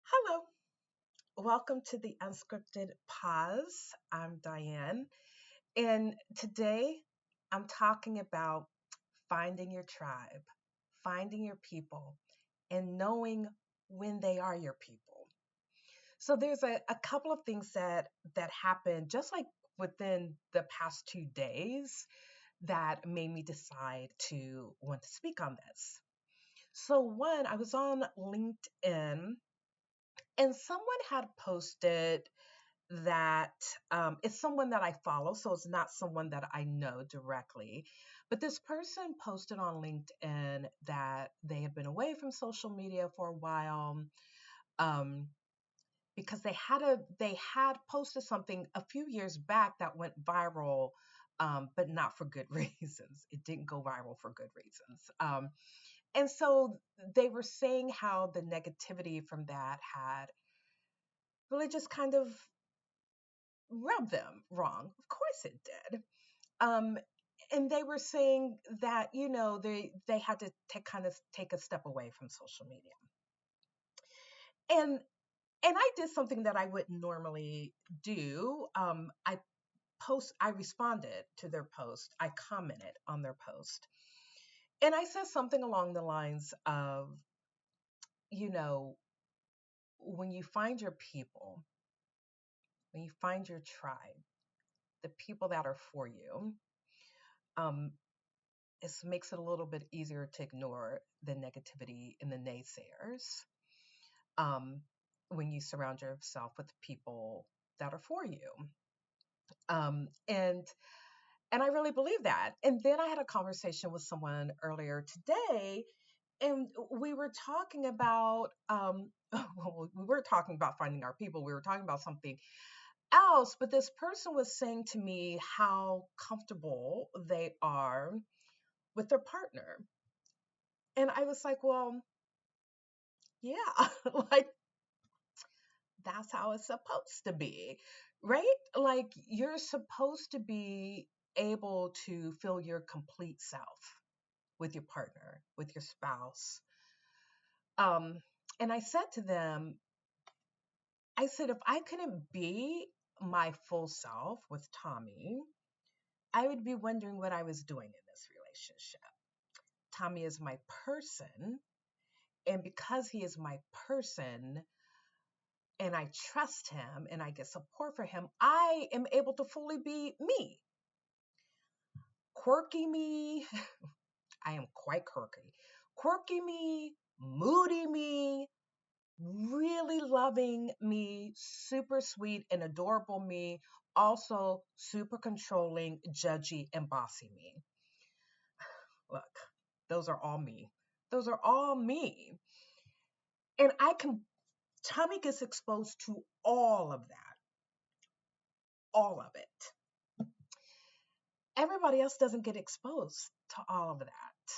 Hello, welcome to the Unscripted Pause. I'm Diane, and today I'm talking about finding your tribe, finding your people, and knowing when they are your people. So there's a couple of things that happened just like within the past 2 days that made me decide to want to speak on this. So one, I was on LinkedIn and someone had posted that it's someone that I follow, so it's not someone that I know directly. But this person posted on LinkedIn that they had been away from social media for a while um, because they had posted something a few years back that went viral, but not for good reasons. It didn't go viral for good reasons. And so they were saying how the negativity from that had really just kind of rubbed them wrong. Of course it did. Um, and they were saying that they had to take a step away from social media. And I did something that I wouldn't normally do. I responded to their post. I commented on their post. And I said something along the lines of, you know, when you find your people, when you find your tribe, the people that are for you, um, it makes it a little bit easier to ignore the negativity and the naysayers um, when you surround yourself with people that are for you. Um, and and I really believe that. And then I had a conversation with someone earlier today, and we were talking about well, we were talking about finding our people. We were talking about something else, but this person was saying to me how comfortable they are with their partner. And I was like, well, yeah, like that's how it's supposed to be, right? Like you're supposed to be able to feel your complete self with your partner, with your spouse. Um, and I said to them, I said, if I couldn't be my full self with Tommy, I would be wondering what I was doing in this relationship. Tommy is my person. And because he is my person, and I trust him and I get support for him, I am able to fully be me. Quirky me, I am quite quirky. Quirky me, moody me, really loving me, super sweet and adorable me, also super controlling, judgy, and bossy me. Look, those are all me. Those are all me. And Tommy gets exposed to all of that, all of it. Everybody else doesn't get exposed to all of that,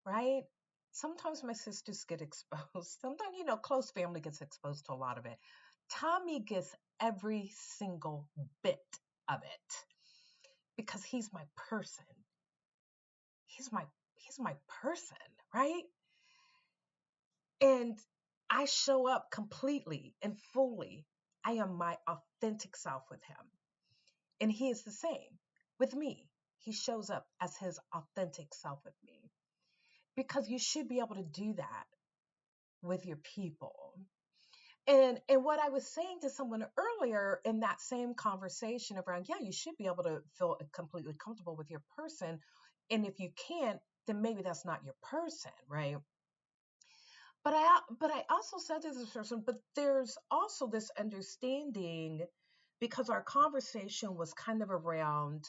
right? Sometimes my sisters get exposed. Sometimes, close family gets exposed to a lot of it. Tommy gets every single bit of it because he's my person. He's my he's my person, right? And I show up completely and fully. I am my authentic self with him. And he is the same with me. He shows up as his authentic self with me because you should be able to do that with your people. And what I was saying to someone earlier in that same conversation around, yeah, you should be able to feel completely comfortable with your person. And if you can't, then maybe that's not your person, right? But I also said to this person, but there's also this understanding because our conversation was kind of around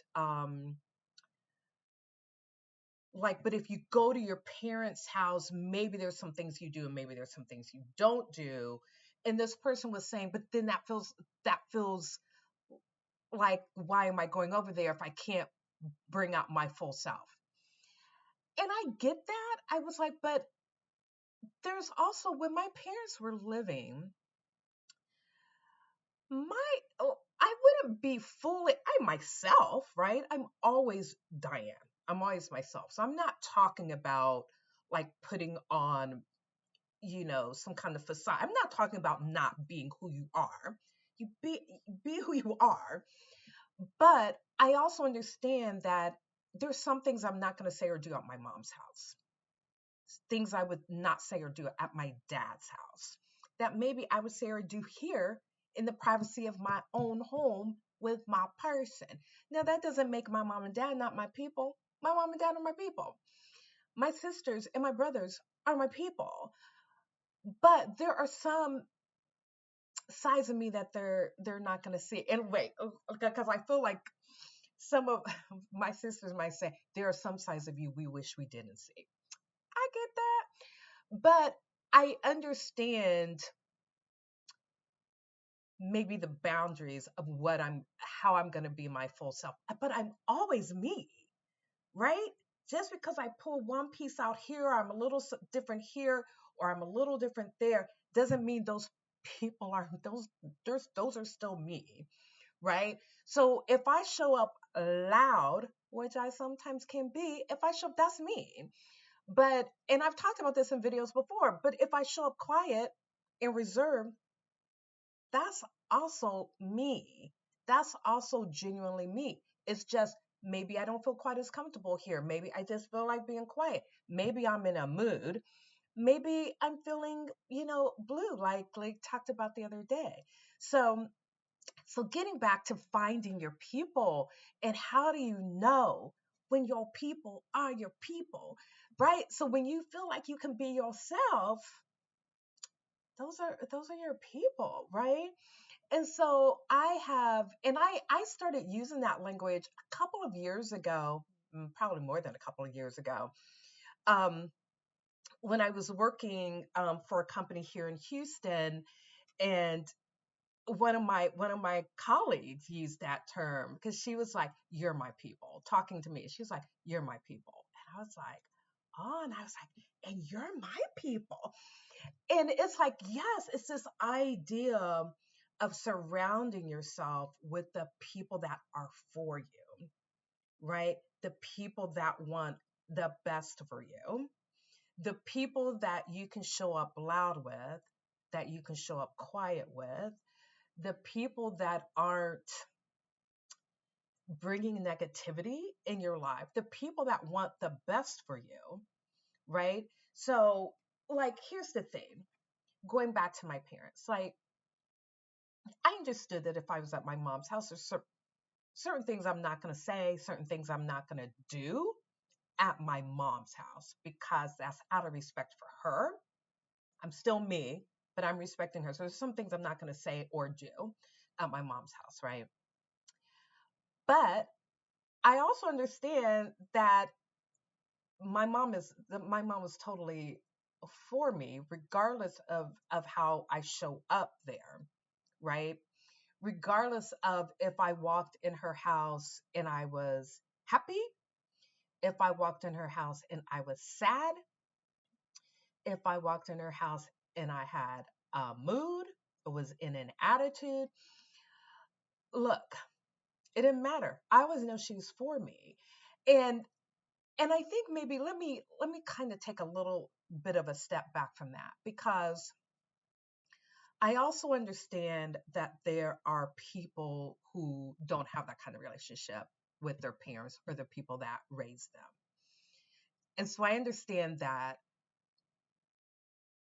like, but if you go to your parents' house, maybe there's some things you do and maybe there's some things you don't do. And this person was saying, but then that feels like, why am I going over there if I can't bring out my full self? And I get that. I was like, but there's also when my parents were living, I wouldn't be fully I myself, right? I'm always Diane. I'm always myself. So I'm not talking about like putting on some kind of facade. I'm not talking about not being who you are. You be who you are. But I also understand that there's some things I'm not going to say or do at my mom's house. Things I would not say or do at my dad's house that maybe I would say or do here in the privacy of my own home with my person. Now, that doesn't make my mom and dad not my people. My mom and dad are my people. My sisters and my brothers are my people. But there are some sides of me that they're not going to see. And wait, because I feel like some of my sisters might say there are some sides of you we wish we didn't see. I get that, but I understand maybe the boundaries of how I'm going to be my full self. But I'm always me, right? Just because I pull one piece out here, or I'm a little different here, or I'm a little different there, doesn't mean those people are those are still me, right? So if I show up loud, which I sometimes can be, if I show up, that's me. And I've talked about this in videos before, but if I show up quiet and reserved, that's also me. That's also genuinely me. It's just maybe I don't feel quite as comfortable here. Maybe I just feel like being quiet. Maybe I'm in a mood. Maybe I'm feeling, blue, like talked about the other day. So getting back to finding your people, and how do you know when your people are your people, right? So when you feel like you can be yourself, those are your people, right? And so I started using that language a couple of years ago, probably more than a couple of years ago, um, when I was working for a company here in Houston, and one of my colleagues used that term because she was like, "You're my people," talking to me. She was like, "You're my people," and I was like, "Oh," and I was like, "And you're my people." And it's like, yes, it's this idea of surrounding yourself with the people that are for you, right? The people that want the best for you, the people that you can show up loud with, that you can show up quiet with, the people that aren't bringing negativity in your life, the people that want the best for you, right? So, like, here's the thing, going back to my parents, like, I understood that if I was at my mom's house, there's certain things I'm not going to say, certain things I'm not going to do at my mom's house because that's out of respect for her. I'm still me, but I'm respecting her. So there's some things I'm not going to say or do at my mom's house, right? But I also understand that my mom was totally for me, regardless of how I show up there, right? Regardless of if I walked in her house and I was happy, if I walked in her house and I was sad, if I walked in her house and I had a mood, was in an attitude. Look, it didn't matter. I always know she was for me. And and I think maybe let me kind of take a little bit of a step back from that, because I also understand that there are people who don't have that kind of relationship with their parents or the people that raised them. And so I understand that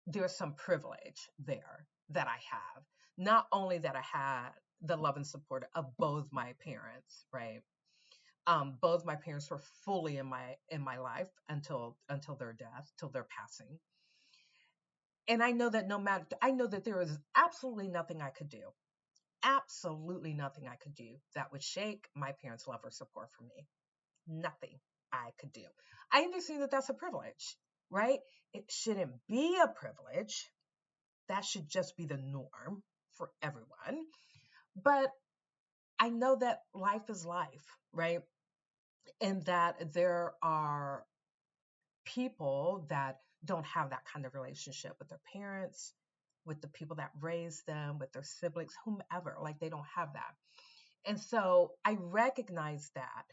there's some privilege there that I have. Not only that I had the love and support of both my parents, right? Both my parents were fully in my life until their death, till their passing. And I know that there is absolutely nothing I could do, absolutely nothing I could do that would shake my parents' love or support for me. Nothing I could do. I understand that that's a privilege, right? It shouldn't be a privilege. That should just be the norm for everyone. But I know that life is life, right? And that there are people that don't have that kind of relationship with their parents, with the people that raised them, with their siblings, whomever. Like, they don't have that. And so I recognize that.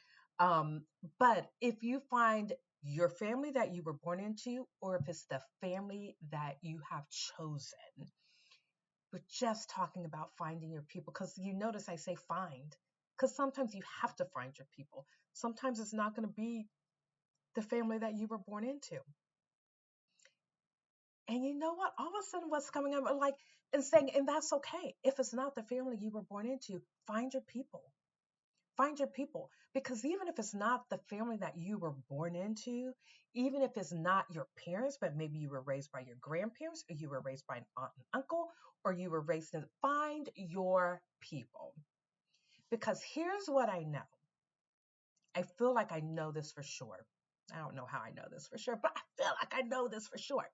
But if you find your family that you were born into, or if it's the family that you have chosen. We're just talking about finding your people, because you notice I say find, because sometimes you have to find your people. Sometimes it's not going to be the family that you were born into. And you know what? All of a sudden, what's coming up, like, and saying, and that's okay. If it's not the family you were born into, find your people. Find your people. Because even if it's not the family that you were born into, even if it's not your parents, but maybe you were raised by your grandparents, or you were raised by an aunt and uncle, or you were raised in, find your people. Because here's what I know. I feel like I know this for sure. I don't know how I know this for sure, but I feel like I know this for sure.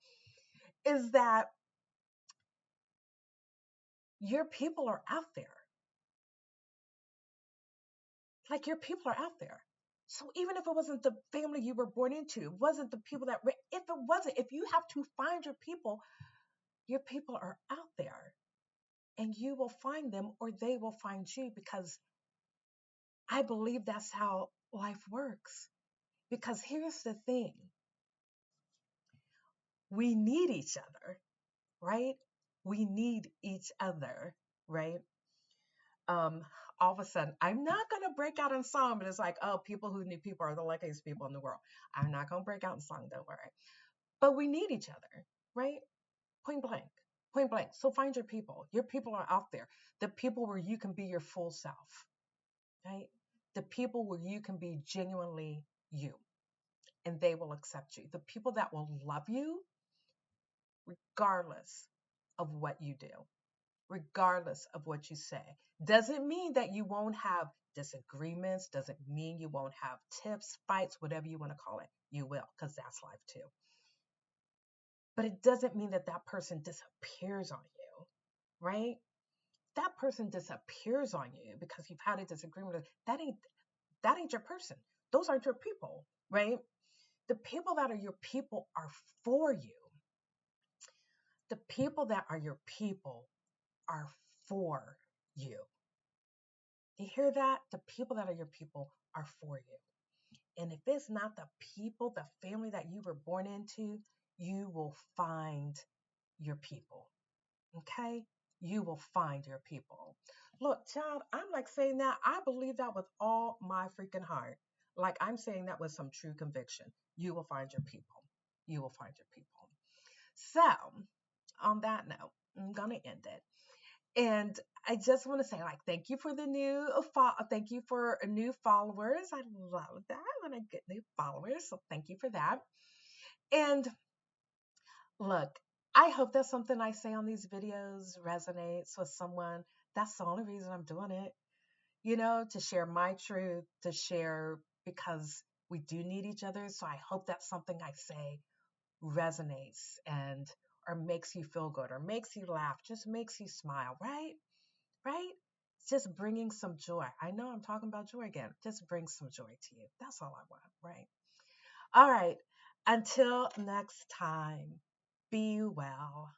Is that your people are out there. Like, your people are out there. So even if it wasn't the family you were born into, wasn't the people that, if it wasn't, if you have to find your people are out there, and you will find them, or they will find you, because I believe that's how life works. Because here's the thing, we need each other, right? We need each other, right? um all of a sudden, I'm not going to break out in song, but it's like, oh, people who need people are the luckiest people in the world. I'm not going to break out in song, don't worry. But we need each other, right? Point blank. Point blank. So find your people. Your people are out there. The people where you can be your full self, right? The people where you can be genuinely you, and they will accept you. The people that will love you regardless of what you do, regardless of what you say. Doesn't mean that you won't have disagreements, doesn't mean you won't have tips, fights, whatever you want to call it. You will, because that's life too. But it doesn't mean that that person disappears on you, right? That person disappears on you because you've had a disagreement. That ain't your person. Those aren't your people, right? The people that are your people are for you. The people that are your people are for you. You hear that? The people that are your people are for you. And if it's not the people, the family that you were born into, you will find your people. Okay? You will find your people. Look, child, I'm like saying that. I believe that with all my freaking heart. Like, I'm saying that with some true conviction. You will find your people. You will find your people. So, on that note, I'm going to end it. And I just want to say, like, thank you for the new, thank you for new followers. I love that when I get new followers. So thank you for that. And look, I hope that something I say on these videos resonates with someone. That's the only reason I'm doing it, to share my truth, to share, because we do need each other. So I hope that something I say resonates, and or makes you feel good, or makes you laugh, just makes you smile, right? Right? Just bringing some joy. I know I'm talking about joy again. Just bring some joy to you. That's all I want, right? All right. Until next time, be well.